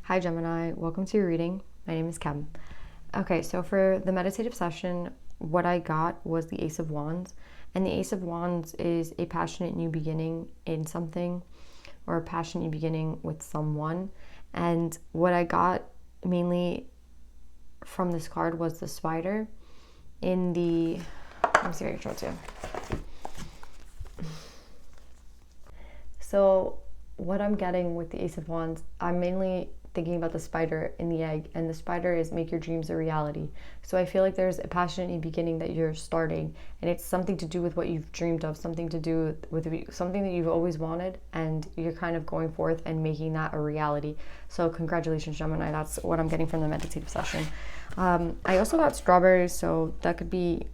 Hi Gemini, welcome to your reading. My name is Kim. Okay, so for the meditative session, what I got was the Ace of Wands. And the Ace of Wands is a passionate new beginning in something, or a passionate new beginning with someone. And what I got mainly from this card was the spider in the, let me see if I can show it to you. So what I'm getting with the Ace of Wands, I'm mainly thinking about the spider in the egg, and the spider is make your dreams a reality. So I feel like there's a passionate new beginning that you're starting, and it's something to do with what you've dreamed of, something to do with something that you've always wanted, and you're kind of going forth and making that a reality. So congratulations, Gemini. That's what I'm getting from the meditative session. I also got strawberries, so that could be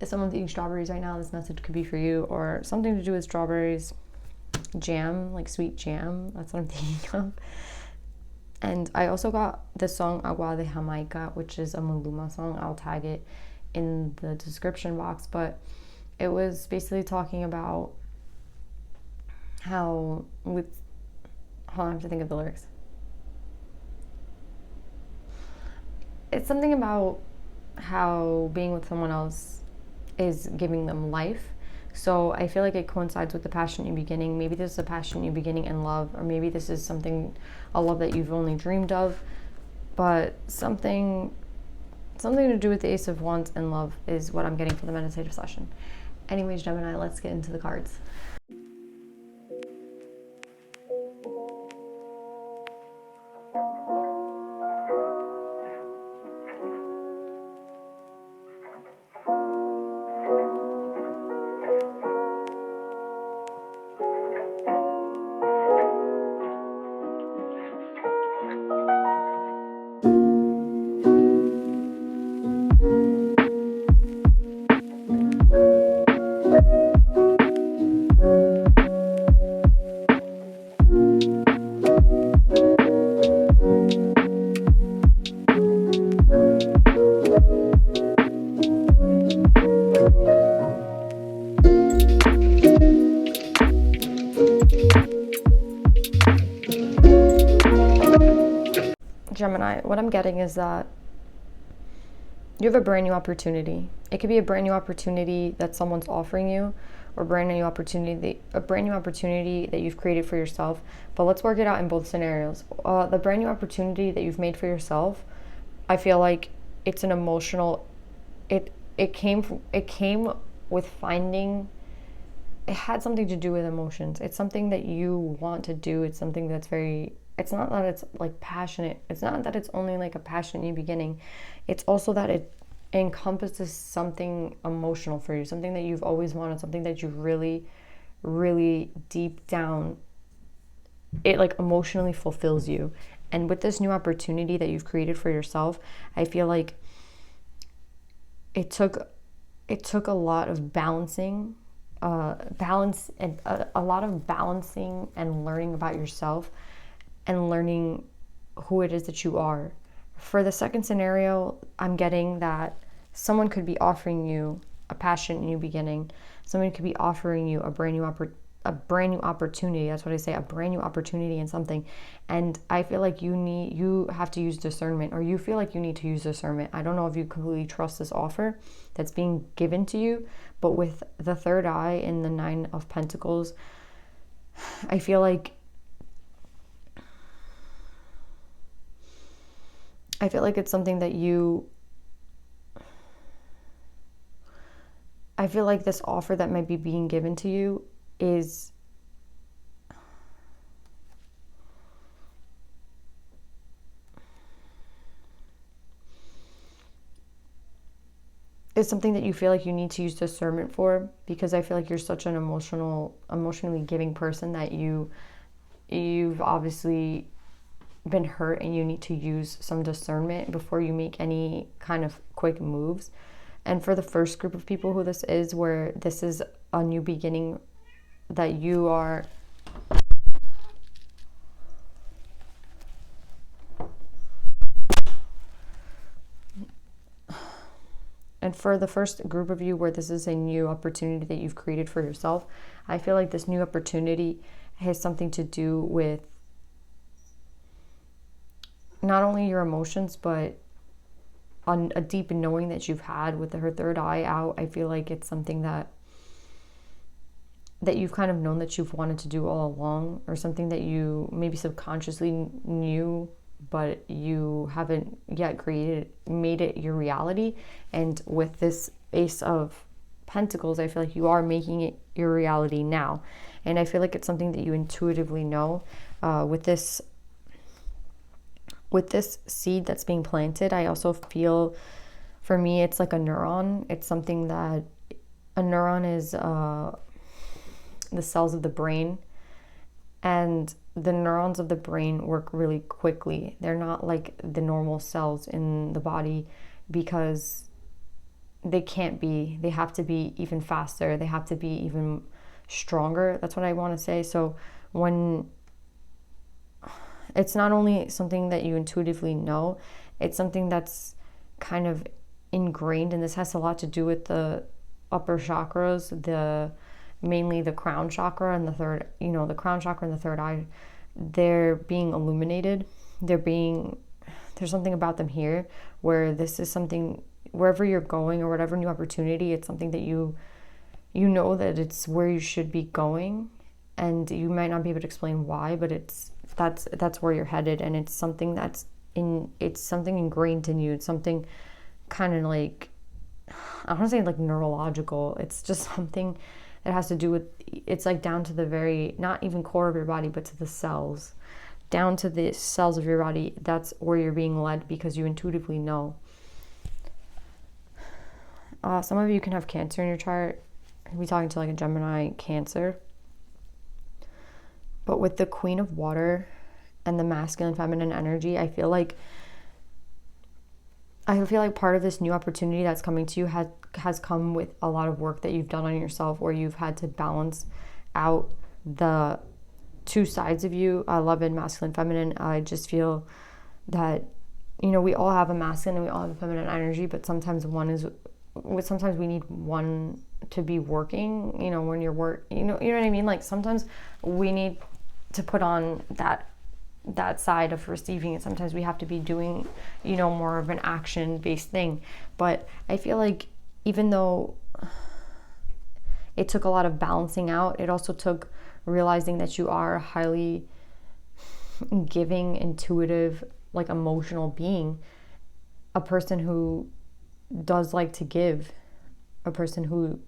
if someone's eating strawberries right now, this message could be for you, or something to do with strawberries. Jam, like sweet jam, that's what I'm thinking of. And I also got the song Agua de Jamaica, which is a Maluma song. I'll tag it in the description box, but it was basically talking about how hold on, I have to think of the lyrics. It's something about how being with someone else is giving them life. So I feel like it coincides with the passionate new beginning. Maybe this is a passionate new beginning in love, or maybe this is a love that you've only dreamed of. But something to do with the Ace of Wands and love is what I'm getting for the meditative session. Anyways, Gemini, let's get into the cards. Gemini, what I'm getting is that you have a brand new opportunity. It could be a brand new opportunity that someone's offering you, or a brand new opportunity that you've created for yourself. But let's work it out in both scenarios. The brand new opportunity that you've made for yourself, I feel like it's an emotional. It came with finding. It had something to do with emotions. It's something that you want to do. It's something that's very. It's not that it's like passionate. It's not that it's only like a passionate new beginning. It's also that it encompasses something emotional for you, something that you've always wanted, something that you really, really deep down, it like emotionally fulfills you. And with this new opportunity that you've created for yourself, I feel like it took a lot of balancing, a lot of balancing and learning about yourself and learning who it is that you are. For the second scenario, I'm getting that someone could be offering you a passionate new beginning. Someone could be offering you a brand new opportunity. That's what I say, a brand new opportunity in something. And I feel like you have to use discernment, or you feel like you need to use discernment. I don't know if you completely trust this offer that's being given to you, but with the third eye in the Nine of Pentacles, I feel like it's something that I feel like this offer that might be being given to you is something that you feel like you need to use discernment for, because I feel like you're such an emotionally giving person that you've obviously been hurt, and you need to use some discernment before you make any kind of quick moves. And for the first group of people who this is, where this is a new beginning that you are and for the first group of you where this is a new opportunity that you've created for yourself, I feel like this new opportunity has something to do with not only your emotions, but on a deep knowing that you've had with her third eye out. I feel like it's something that you've kind of known that you've wanted to do all along, or something that you maybe subconsciously knew, but you haven't yet made it your reality. And with this Ace of Pentacles, I feel like you are making it your reality now. And I feel like it's something that you intuitively know. With this seed that's being planted, I also feel, for me, it's like a neuron. It's something that a neuron is the cells of the brain, and the neurons of the brain work really quickly. They're not like the normal cells in the body, because they can't be. They have to be even faster. They have to be even stronger. That's what I want to say. So when it's not only something that you intuitively know, it's something that's kind of ingrained, and this has a lot to do with the upper chakras, mainly the crown chakra and the third, the crown chakra and the third eye. They're being illuminated. There's something about them here where this is something, wherever you're going or whatever new opportunity, it's something that you know that it's where you should be going, and you might not be able to explain why, but that's where you're headed. And it's something it's something ingrained in you. It's something kind of like, I don't want to say like neurological. It's just something that has to do with, it's like down to the very, not even core of your body, but to the cells, down to the cells of your body. That's where you're being led, because you intuitively know. Some of you can have Cancer in your chart. I'll be talking to like a Gemini Cancer. But with the Queen of Water and the masculine feminine energy, I feel like part of this new opportunity that's coming to you has come with a lot of work that you've done on yourself, where you've had to balance out the two sides of you, love and masculine, feminine. I just feel that, we all have a masculine and we all have a feminine energy, but sometimes sometimes we need one to be working, when you're you know what I mean? Like sometimes we need to put on that side of receiving, and sometimes we have to be doing, more of an action-based thing. But I feel like even though it took a lot of balancing out, it also took realizing that you are a highly giving, intuitive, like emotional being, a person who does like to give, a person who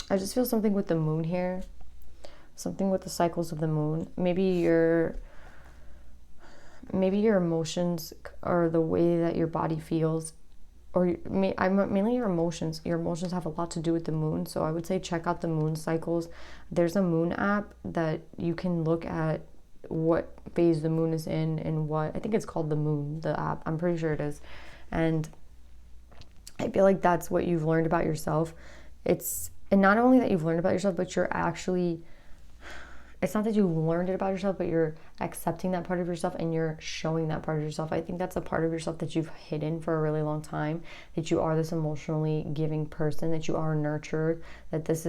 I just feel something with the moon here, something with the cycles of the moon. Maybe your emotions, or the way that your body feels, or mainly your emotions. Your emotions have a lot to do with the moon. So I would say check out the moon cycles. There's a moon app that you can look at what phase the moon is in, and I think it's called The Moon, the app. I'm pretty sure it is. And I feel like that's what you've learned about yourself. And not only that you've learned about yourself, but it's not that you learned it about yourself, but you're accepting that part of yourself and you're showing that part of yourself. I think that's a part of yourself that you've hidden for a really long time, that you are this emotionally giving person, that you are nurtured, that's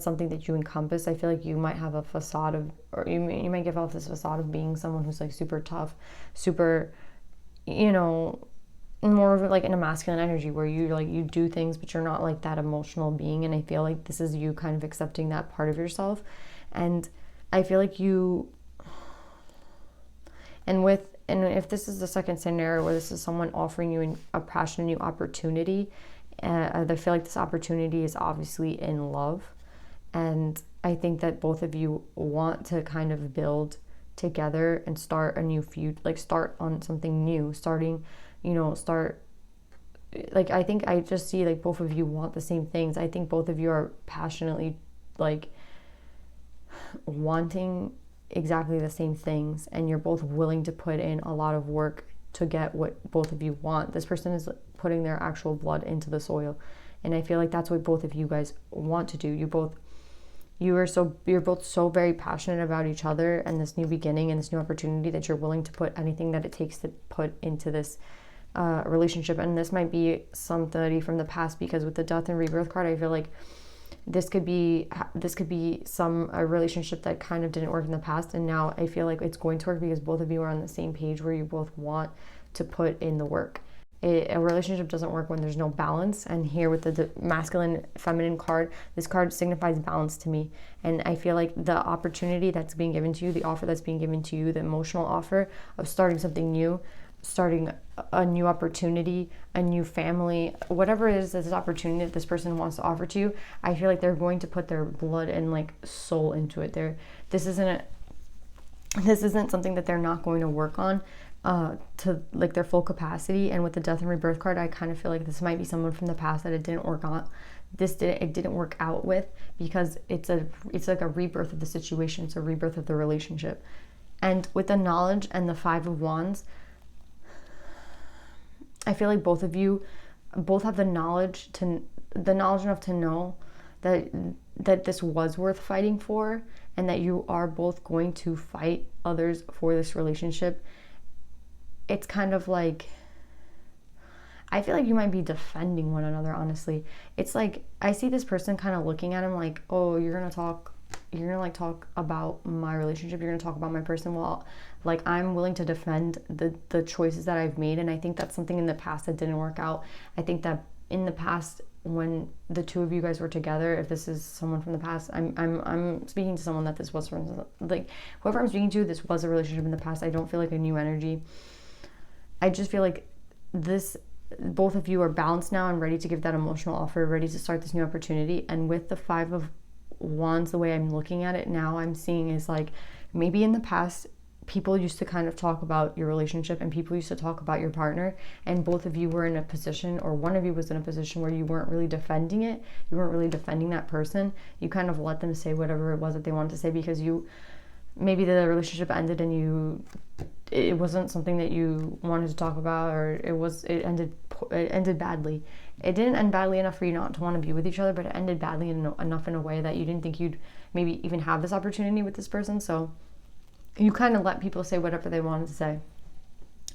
something that you encompass. I feel like you might have a facade of, or you might give off this facade of being someone who's like super tough, super, more of like in a masculine energy, where you do things, but you're not like that emotional being. And I feel like this is you kind of accepting that part of yourself. And I feel like and if this is the second scenario where this is someone offering you a passionate new opportunity, I feel like this opportunity is obviously in love. And I think that both of you want to kind of build together and start a new future, like start on something new, I think I just see like both of you want the same things. I think both of you are passionately like wanting exactly the same things, and you're both willing to put in a lot of work to get what both of you want. This person is putting their actual blood into the soil, and I feel like that's what both of you guys want to do. you're both so very passionate about each other and this new beginning and this new opportunity that you're willing to put anything that it takes to put into this relationship. And this might be somebody from the past, because with the death and rebirth card, I feel like this could be a relationship that kind of didn't work in the past, and now I feel like it's going to work because both of you are on the same page where you both want to put in the work. A relationship doesn't work when there's no balance, and here with the masculine feminine card, this card signifies balance to me. And I feel like the opportunity that's being given to you, the offer that's being given to you, the emotional offer of starting something new, starting a new opportunity, a new family, whatever it is, this opportunity that this person wants to offer to you, I feel like they're going to put their blood and like soul into it. This isn't something that they're not going to work on to like their full capacity. And with the death and rebirth card, I kind of feel like this might be someone from the past that it didn't work on. It didn't work out with, because it's like a rebirth of the situation. It's a rebirth of the relationship. And with the knowledge and the 5 of Wands, I feel like both of you have the knowledge enough to know that this was worth fighting for, and that you are both going to fight others for this relationship. It's kind of like, I feel like you might be defending one another, honestly. It's like, I see this person kind of looking at him like, oh, you're gonna talk about my relationship, you're gonna talk about my person. Well, like, I'm willing to defend the choices that I've made. And I think that's something in the past that didn't work out. I think that in the past, when the two of you guys were together, if this is someone from the past, I'm speaking to someone that this was from, like, whoever I'm speaking to, this was a relationship in the past. I don't feel like a new energy. I just feel like both of you are balanced now and ready to give that emotional offer, ready to start this new opportunity. And with the 5 of Wands, the way I'm looking at it now, I'm seeing is like, maybe in the past, people used to kind of talk about your relationship, and people used to talk about your partner, and both of you were in a position, or one of you was in a position where you weren't really defending it. You weren't really defending that person. You kind of let them say whatever it was that they wanted to say, because maybe the relationship ended and it wasn't something that you wanted to talk about, or it ended badly. It didn't end badly enough for you not to want to be with each other, but it ended badly enough in a way that you didn't think you'd maybe even have this opportunity with this person. So you kind of let people say whatever they wanted to say.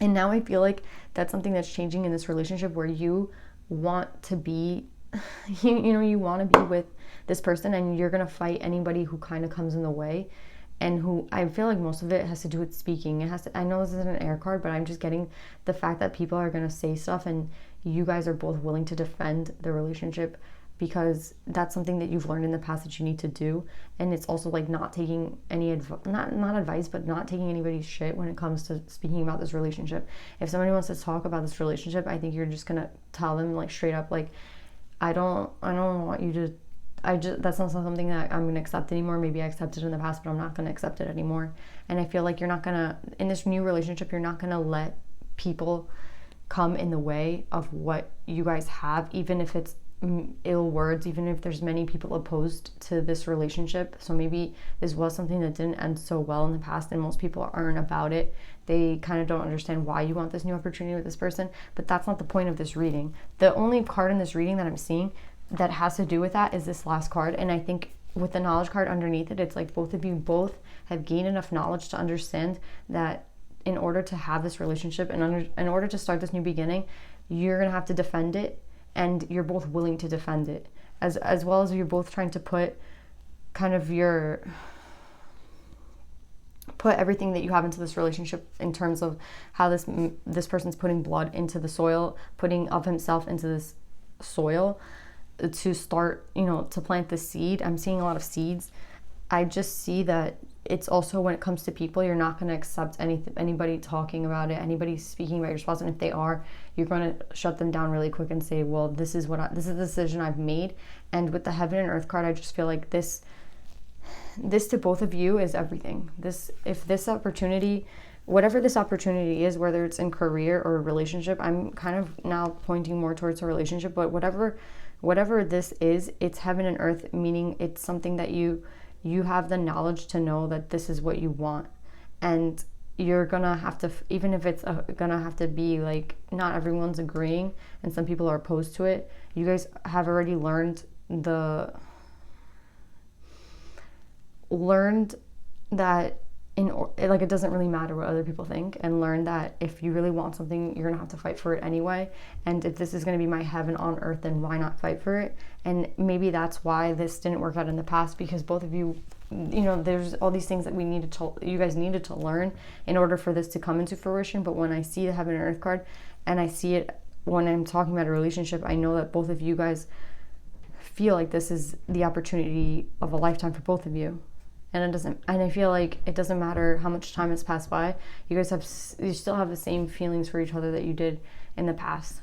And now I feel like that's something that's changing in this relationship, where you want to be, you want to be with this person, and you're going to fight anybody who kind of comes in the way. And who, I feel like most of it has to do with speaking. I know this isn't an air card, but I'm just getting the fact that people are going to say stuff, and you guys are both willing to defend the relationship, because that's something that you've learned in the past that you need to do. And it's also like not taking any not advice, but not taking anybody's shit when it comes to speaking about this relationship. If somebody wants to talk about this relationship, I think you're just going to tell them like straight up, like, I don't want you to, that's not something that I'm going to accept anymore. Maybe I accepted it in the past, but I'm not going to accept it anymore. And I feel like you're not going to, in this new relationship, you're not going to let people come in the way of what you guys have, even if it's ill words, even if there's many people opposed to this relationship. So maybe this was something that didn't end so well in the past, and most people aren't about it. They kind of don't understand why you want this new opportunity with this person, but that's not the point of this reading. The only card in this reading that I'm seeing that has to do with that is this last card. And I think with the knowledge card underneath it, it's like both of you have gained enough knowledge to understand that in order to have this relationship and in order to start this new beginning, you're going to have to defend it, and you're both willing to defend it, as well as you're both trying to put kind of put everything that you have into this relationship in terms of how this person's putting blood into the soil, putting of himself into this soil to start, to plant the seed. I'm seeing a lot of seeds. I just see that it's also, when it comes to people, you're not going to accept anybody talking about it, anybody speaking about your spouse, and if they are, you're going to shut them down really quick and say, well, this is the decision I've made. And with the Heaven and Earth card, I just feel like this to both of you is everything. If this opportunity, whatever this opportunity is, whether it's in career or a relationship, I'm kind of now pointing more towards a relationship, but whatever this is, it's heaven and earth, meaning it's something that you have the knowledge to know that this is what you want. And you're gonna have to, even if it's gonna have to be like, not everyone's agreeing and some people are opposed to it, you guys have already learned learned that like, it doesn't really matter what other people think, and learn that if you really want something, you're gonna have to fight for it anyway. And if this is gonna be my heaven on earth, then why not fight for it? And maybe that's why this didn't work out in the past, because both of you, you know, there's all these things that you guys needed to learn in order for this to come into fruition. But when I see the heaven and earth card, and I see it when I'm talking about a relationship, I know that both of you guys feel like this is the opportunity of a lifetime for both of you. And I feel like it doesn't matter how much time has passed by, you still have the same feelings for each other that you did in the past.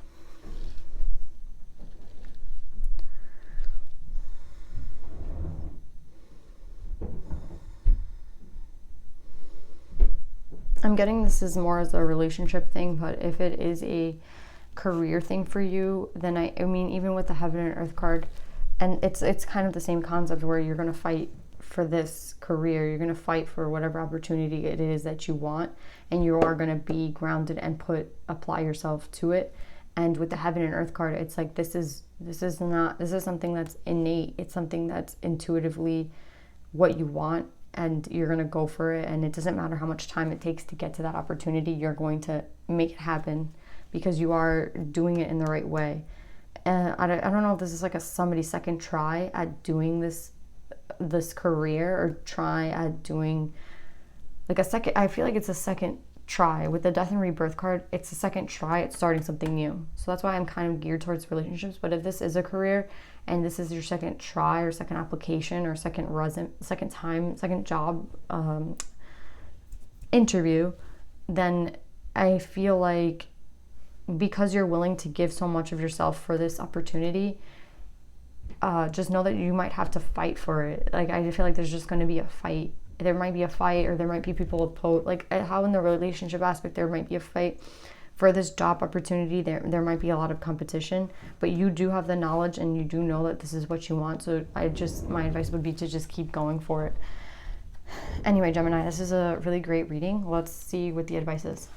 I'm getting this is more as a relationship thing, but if it is a career thing for you, then I mean, even with the heaven and earth card, and it's kind of the same concept where you're going to fight for this career, you're going to fight for whatever opportunity it is that you want, and you are going to be grounded and apply yourself to it. And with the heaven and earth card, it's like this is something that's innate. It's something that's intuitively what you want, and you're going to go for it. And it doesn't matter how much time it takes to get to that opportunity, you're going to make it happen because you are doing it in the right way. And I don't know if this is like somebody's second try at doing this career, or try at doing like I feel like it's a second try. With the death and rebirth card, it's a second try at starting something new. So that's why I'm kind of geared towards relationships. But if this is a career and this is your second try or second application or second job interview, then I feel like because you're willing to give so much of yourself for this opportunity, just know that you might have to fight for it. Like, I feel like there's just going to be a fight. There might be a fight, or there might be people oppose. Like, how in the relationship aspect there might be a fight for this job opportunity. There might be a lot of competition, but you do have the knowledge and you do know that this is what you want. So my advice would be to just keep going for it. Anyway, Gemini, this is a really great reading. Let's see what the advice is.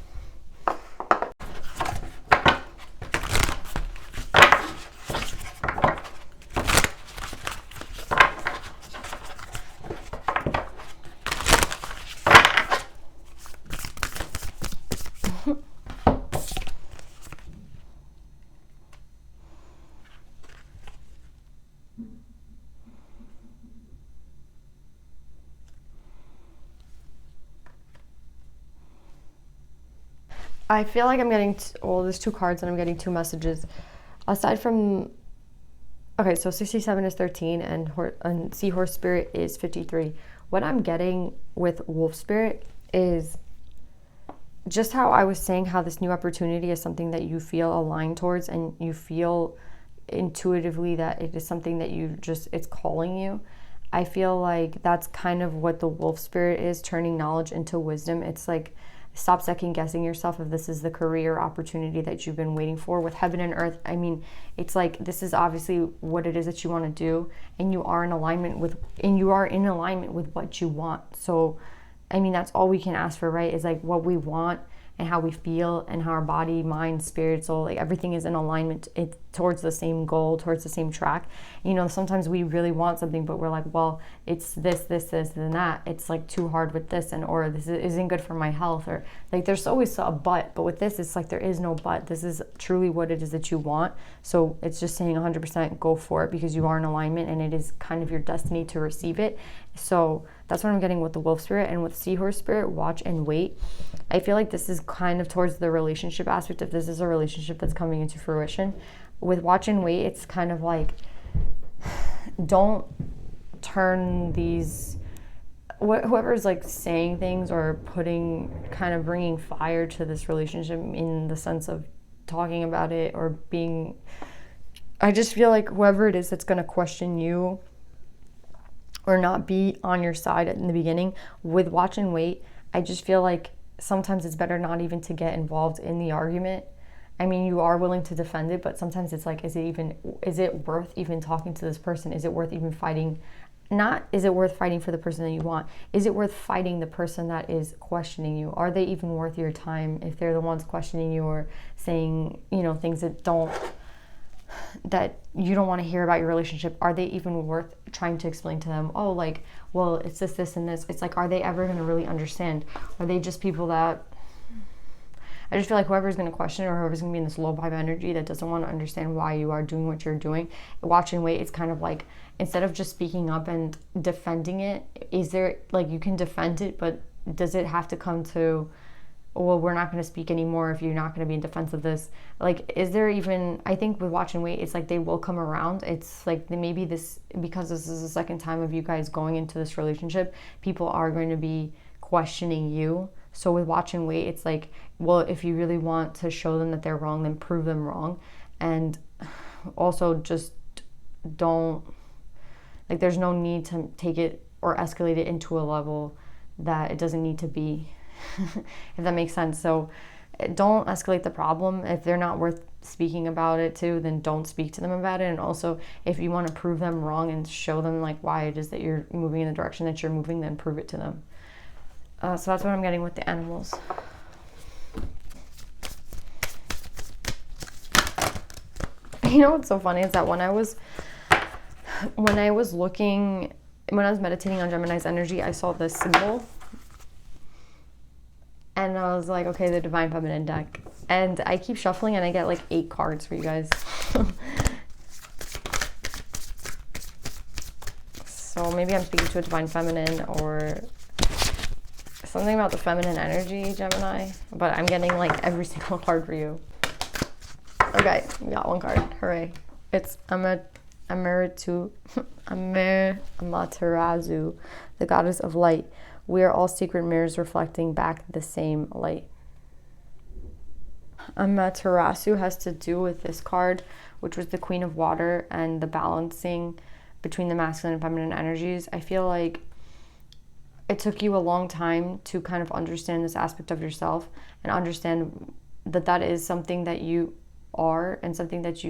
I feel like I'm getting, there's two cards and I'm getting two messages. Aside from, okay, so 67 is 13 and Seahorse Spirit is 53. What I'm getting with Wolf Spirit is just how I was saying, how this new opportunity is something that you feel aligned towards, and you feel intuitively that it is something that it's calling you. I feel like that's kind of what the Wolf Spirit is, turning knowledge into wisdom. It's like, stop second guessing yourself if this is the career opportunity that you've been waiting for. With heaven and earth, I mean, it's like this is obviously what it is that you want to do, and you are in alignment with what you want. So, I mean, that's all we can ask for, right? Is like what we want and how we feel and how our body, mind, spirit, soul, like everything is in alignment towards the same goal, towards the same track. You know, sometimes we really want something, but we're like, well, it's this, and that. It's like too hard with this, or this isn't good for my health, or like there's always a but. But with this, it's like there is no but. This is truly what it is that you want. So it's just saying 100% go for it, because you are in alignment and it is kind of your destiny to receive it. So that's what I'm getting with the Wolf Spirit. And with Seahorse Spirit, watch and wait. I feel like this is kind of towards the relationship aspect. If this is a relationship that's coming into fruition, with watch and wait, it's kind of like, don't turn whoever's like saying things or bringing fire to this relationship in the sense of talking about it or being, I just feel like whoever it is that's going to question you or not be on your side in the beginning, with watch and wait, I just feel like sometimes it's better not even to get involved in the argument. I mean, you are willing to defend it, but sometimes it's like, is it worth even talking to this person? Is it worth even fighting? Not, is it worth fighting for the person that you want? Is it worth fighting the person that is questioning you? Are they even worth your time if they're the ones questioning you or saying, you know, things that you don't want to hear about your relationship? Are they even worth trying to explain to them, oh, like, well, it's this and this. It's like, are they ever going to really understand? Are they just people that, I just feel like whoever's going to question it, or whoever's going to be in this low vibe energy that doesn't want to understand why you are doing what you're doing, watch and wait. It's kind of like, instead of just speaking up and defending it, is there, like, you can defend it, but does it have to come to, well, we're not going to speak anymore if you're not going to be in defense of this? Like, is there even, I think with watch and wait, it's like they will come around. It's like maybe this, because this is the second time of you guys going into this relationship, people are going to be questioning you. So with watch and wait, it's like, well, if you really want to show them that they're wrong, then prove them wrong. And also just don't, like, there's no need to take it or escalate it into a level that it doesn't need to be, if that makes sense. So don't escalate the problem. If they're not worth speaking about it to, then don't speak to them about it. And also, if you want to prove them wrong and show them like why it is that you're moving in the direction that you're moving, then prove it to them. So that's what I'm getting with the animals. You know what's so funny is that when I was meditating on Gemini's energy, I saw this symbol. And I was like, okay, the Divine Feminine deck. And I keep shuffling and I get like 8 cards for you guys. So maybe I'm speaking to a Divine Feminine or something about the feminine energy, Gemini. But I'm getting like every single card for you. Okay, we got 1 card. Hooray. It's Amaterasu, the goddess of light. We are all secret mirrors reflecting back the same light. Amaterasu has to do with this card, which was the Queen of Water and the balancing between the masculine and feminine energies. I feel like it took you a long time to kind of understand this aspect of yourself and understand that that is something that you are, and something that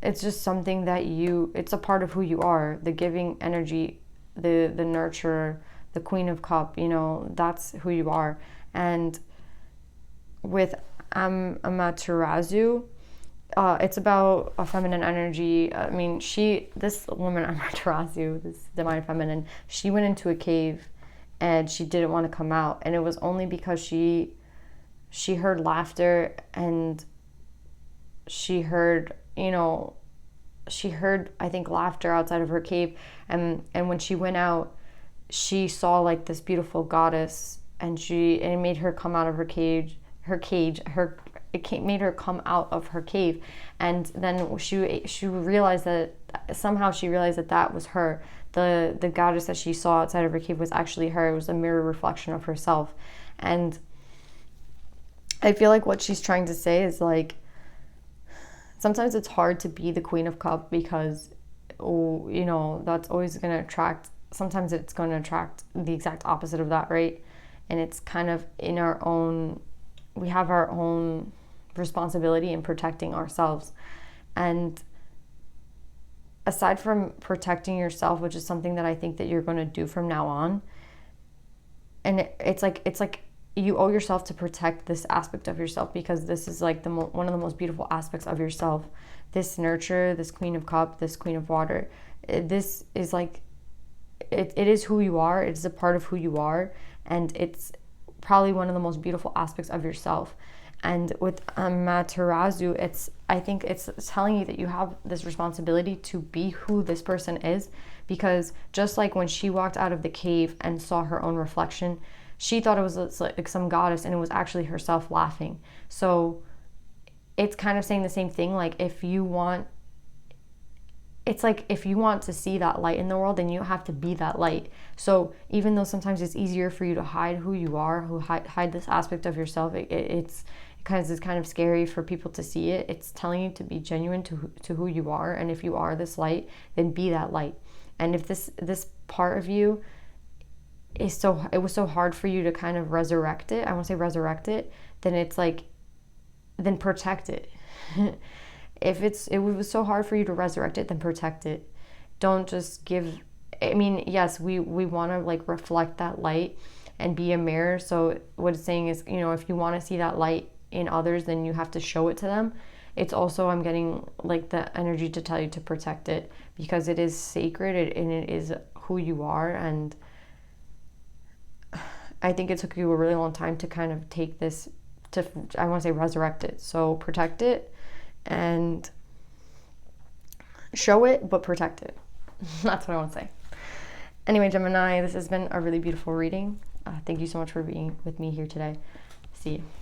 it's just something that it's a part of who you are. The giving energy, the nurturer, the Queen of Cup, you know, that's who you are. And with Amaterasu, it's about a feminine energy. I mean, this woman, Amaterasu, this divine feminine, she went into a cave and she didn't want to come out. And it was only because she heard laughter, and she heard, I think, laughter outside of her cave. And when she went out, she saw like this beautiful goddess, and it made her come out of her cage. Made her come out of her cave. And then she realized that that was her. The goddess that she saw outside of her cave was actually her. It was a mirror reflection of herself. And I feel like what she's trying to say is like, sometimes it's hard to be the Queen of Cup because, that's always going to attract, sometimes it's going to attract the exact opposite of that, right? And it's kind of we have our own responsibility in protecting ourselves. And aside from protecting yourself, which is something that I think that you're going to do from now on, and it's like you owe yourself to protect this aspect of yourself, because this is like one of the most beautiful aspects of yourself. This nurture, this Queen of Cup, this Queen of Water, this is like, it is who you are. It is a part of who you are, and it's probably one of the most beautiful aspects of yourself. And with Amaterasu, I think it's telling you that you have this responsibility to be who this person is, because just like when she walked out of the cave and saw her own reflection, she thought it was like some goddess, and it was actually herself laughing. So it's kind of saying the same thing. Like, if you want to see that light in the world, then you have to be that light. So even though sometimes it's easier for you to hide who you are, hide this aspect of yourself, it's kind of scary for people to see it. It's telling you to be genuine to who you are. And if you are this light, then be that light. And if this part of you it was so hard for you to kind of resurrect it, I won't say resurrect it, then it's like, then protect it. If it was so hard for you to resurrect it, then protect it. Don't just give, I mean, yes, we want to like reflect that light and be a mirror. So what it's saying is, if you want to see that light in others, then you have to show it to them. It's also, I'm getting like the energy to tell you to protect it, because it is sacred, and it is who you are. And I think it took you a really long time to kind of take this to, I want to say, resurrect it. So protect it and show it, but protect it. That's what I want to say. Anyway, Gemini, this has been a really beautiful reading. Thank you so much for being with me here today. See you.